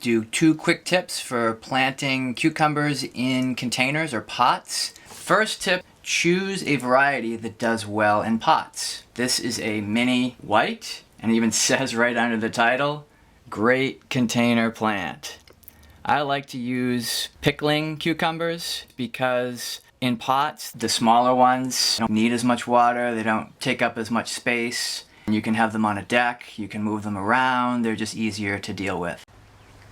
do 2 quick tips for planting cucumbers in containers or pots. First tip, choose a variety that does well in pots. This is a mini white, and it even says right under the title, great container plant. I like to use pickling cucumbers because in pots, the smaller ones don't need as much water, they don't take up as much space. You can have them on a deck, you can move them around, they're just easier to deal with.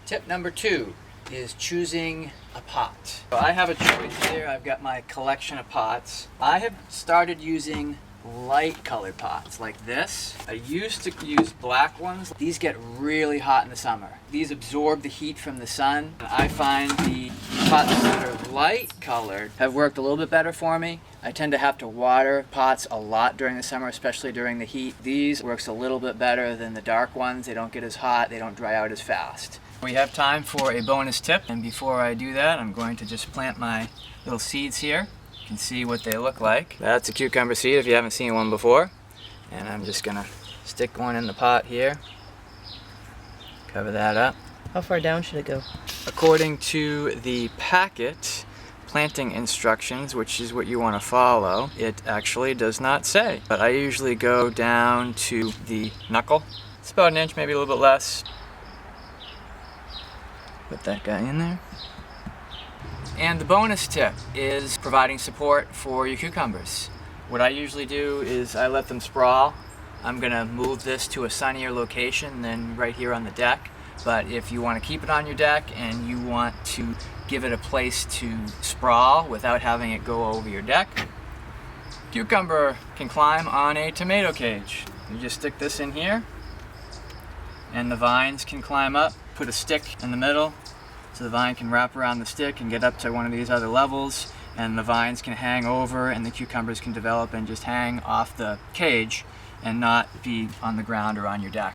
Tip number 2 is choosing a pot. So I have a choice here. I've got my collection of pots. I have started using light colored pots like this. I used to use black ones. These get really hot in the summer. These absorb the heat from the sun. I find the pots that are light colored have worked a little bit better for me. I tend to have to water pots a lot during the summer, especially during the heat. These works a little bit better than the dark ones. They don't get as hot, they don't dry out as fast. We have time for a bonus tip, and before I do that, I'm going to just plant my little seeds here. You can see what they look like. That's a cucumber seed if you haven't seen one before. And I'm just gonna stick one in the pot here. Cover that up. How far down should it go? According to the packet planting instructions, which is what you want to follow, it actually does not say. But I usually go down to the knuckle. It's about an inch, maybe a little bit less. Put that guy in there. And the bonus tip is providing support for your cucumbers. What I usually do is I let them sprawl. I'm gonna move this to a sunnier location than right here on the deck. But if you want to keep it on your deck and you want to give it a place to sprawl without having it go over your deck, cucumber can climb on a tomato cage. You just stick this in here and the vines can climb up. Put a stick in the middle so the vine can wrap around the stick and get up to one of these other levels, and the vines can hang over and the cucumbers can develop and just hang off the cage and not be on the ground or on your deck.